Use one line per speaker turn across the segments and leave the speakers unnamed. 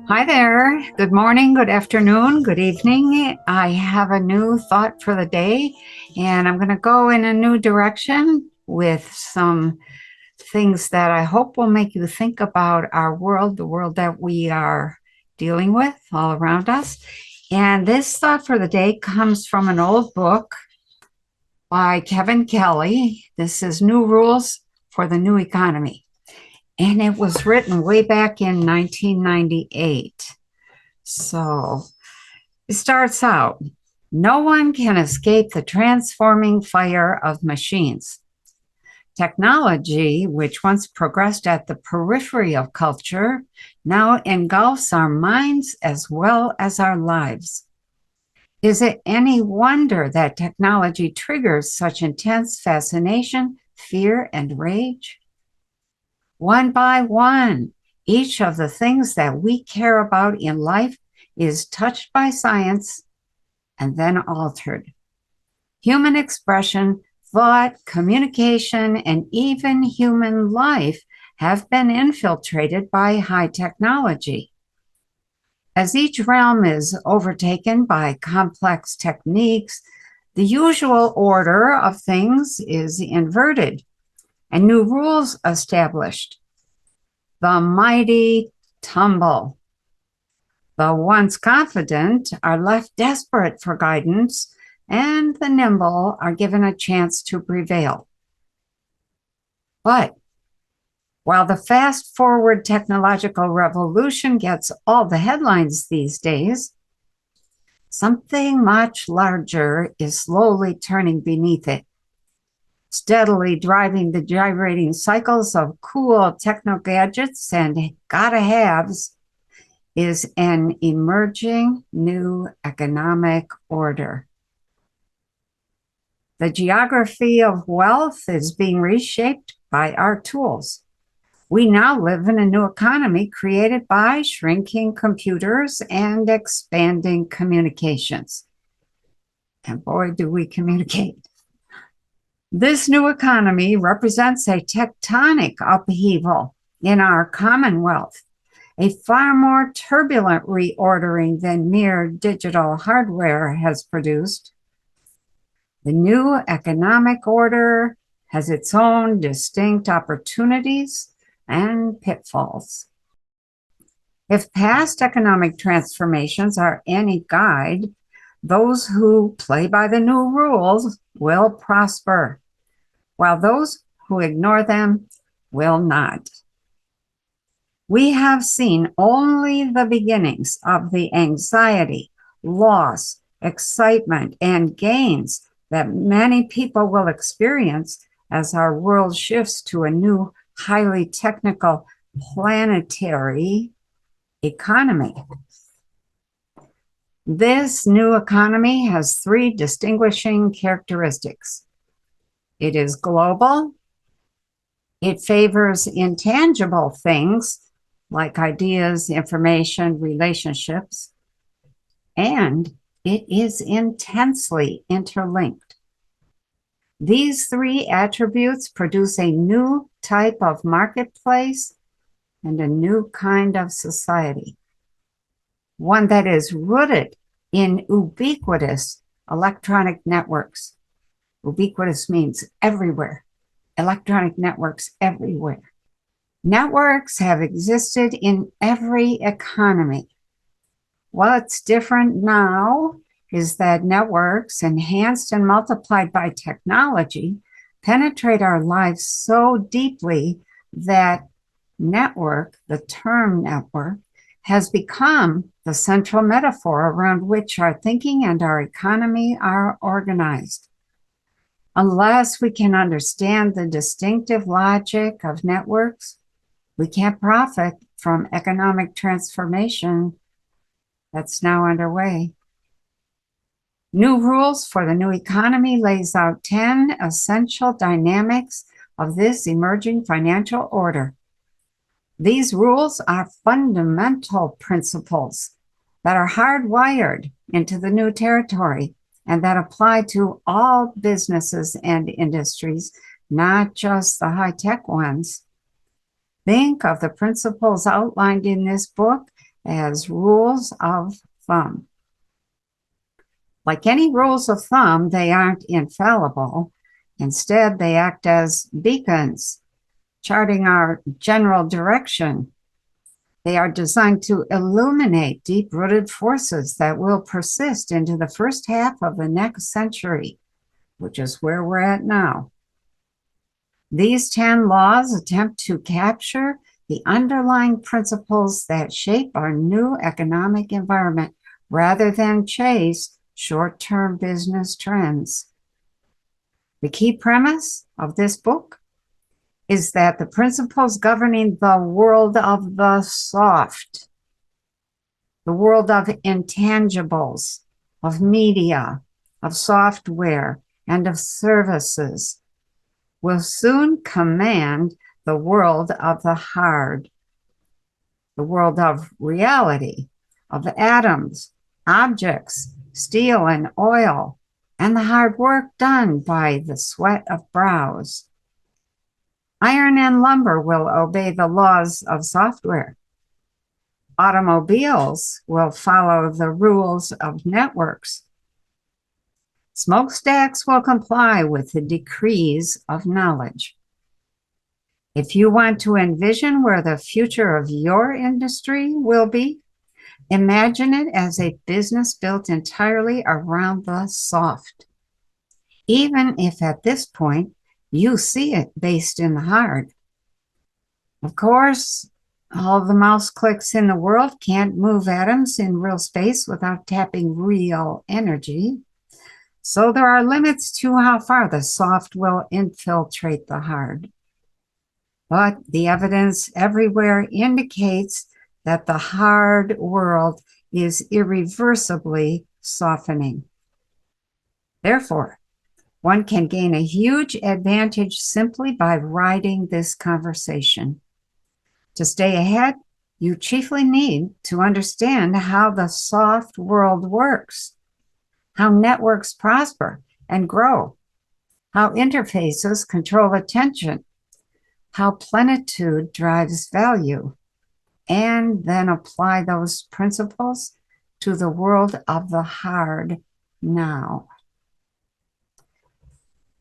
Hi there. Good morning, good afternoon, good evening. I have a new thought for the day, and I'm going to go in a new direction with some things that I hope will make you think about our world, the world that we are dealing with all around us. And this thought for the day comes from an old book by Kevin Kelly. This is New Rules for the New Economy. And it was written way back in 1998. So it starts out, no one can escape the transforming fire of machines. Technology, which once progressed at the periphery of culture, now engulfs our minds as well as our lives. Is it any wonder that technology triggers such intense fascination, fear, and rage? One by one, each of the things that we care about in life is touched by science and then altered. Human expression, thought, communication, and even human life have been infiltrated by high technology. As each realm is overtaken by complex techniques, the usual order of things is inverted and new rules established. The mighty tumble. The once confident are left desperate for guidance, and the nimble are given a chance to prevail. But while the fast-forward technological revolution gets all the headlines these days, something much larger is slowly turning beneath it, steadily driving the gyrating cycles of cool techno gadgets and gotta-haves is an emerging new economic order. The geography of wealth is being reshaped by our tools. We now live in a new economy created by shrinking computers and expanding communications. And boy, do we communicate. This new economy represents a tectonic upheaval in our commonwealth, a far more turbulent reordering than mere digital hardware has produced. The new economic order has its own distinct opportunities and pitfalls. If past economic transformations are any guide, those who play by the new rules will prosper, while those who ignore them will not. We have seen only the beginnings of the anxiety, loss, excitement, and gains that many people will experience as our world shifts to a new, highly technical, planetary economy. This new economy has three distinguishing characteristics. It is global. It favors intangible things like ideas, information, relationships, and it is intensely interlinked. These three attributes produce a new type of marketplace and a new kind of society, one that is rooted in ubiquitous electronic networks. Ubiquitous means everywhere. Electronic networks everywhere. Networks have existed in every economy. What's different now is that networks, enhanced and multiplied by technology, penetrate our lives so deeply that network, the term network, has become the central metaphor around which our thinking and our economy are organized. Unless we can understand the distinctive logic of networks, we can't profit from economic transformation that's now underway. New Rules for the New Economy lays out 10 essential dynamics of this emerging financial order. These rules are fundamental principles that are hardwired into the new territory and that apply to all businesses and industries, not just the high-tech ones. Think of the principles outlined in this book as rules of thumb. Like any rules of thumb, they aren't infallible. Instead, they act as beacons, charting our general direction. They are designed to illuminate deep-rooted forces that will persist into the first half of the next century, which is where we're at now. These 10 laws attempt to capture the underlying principles that shape our new economic environment rather than chase short-term business trends. The key premise of this book is that the principles governing the world of the soft, the world of intangibles, of media, of software, and of services will soon command the world of the hard, the world of reality, of atoms, objects, steel and oil, and the hard work done by the sweat of brows. Iron and lumber will obey the laws of software. Automobiles will follow the rules of networks. Smokestacks will comply with the decrees of knowledge. If you want to envision where the future of your industry will be, imagine it as a business built entirely around the soft. Even if at this point you see it based in the hard. Of course, all the mouse clicks in the world can't move atoms in real space without tapping real energy. So there are limits to how far the soft will infiltrate the hard. But the evidence everywhere indicates that the hard world is irreversibly softening. Therefore, one can gain a huge advantage simply by riding this conversation. To stay ahead, you chiefly need to understand how the soft world works, how networks prosper and grow, how interfaces control attention, how plenitude drives value, and then apply those principles to the world of the hard now.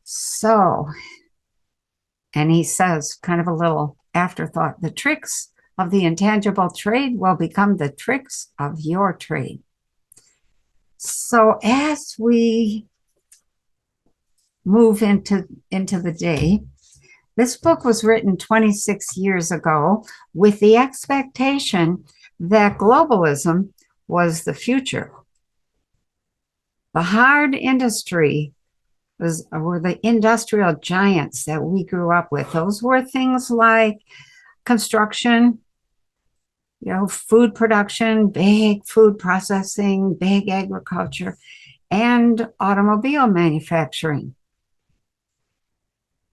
So, and he says, kind of a little afterthought, the tricks of the intangible trade will become the tricks of your trade. So as we move into the day, this book was written 26 years ago with the expectation that globalism was the future. The hard industry were the industrial giants that we grew up with. Those were things like construction, food production, big food processing, big agriculture, and automobile manufacturing.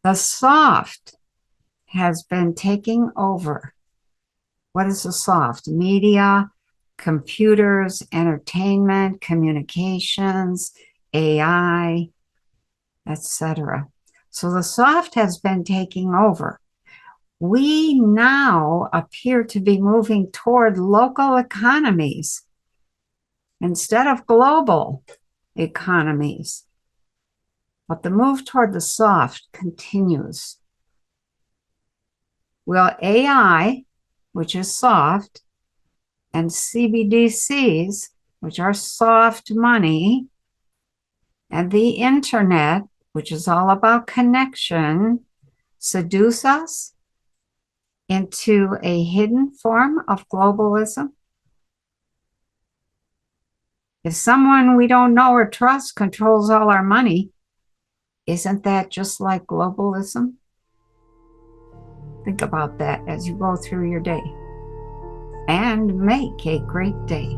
The soft has been taking over. What is the soft? Media, computers, entertainment, communications, AI, etc. So the soft has been taking over. We now appear to be moving toward local economies instead of global economies. But the move toward the soft continues. Will AI, which is soft, and CBDCs, which are soft money, and the internet, which is all about connection, seduce us into a hidden form of globalism? If someone we don't know or trust controls all our money, isn't that just like globalism? Think about that as you go through your day, and make a great day.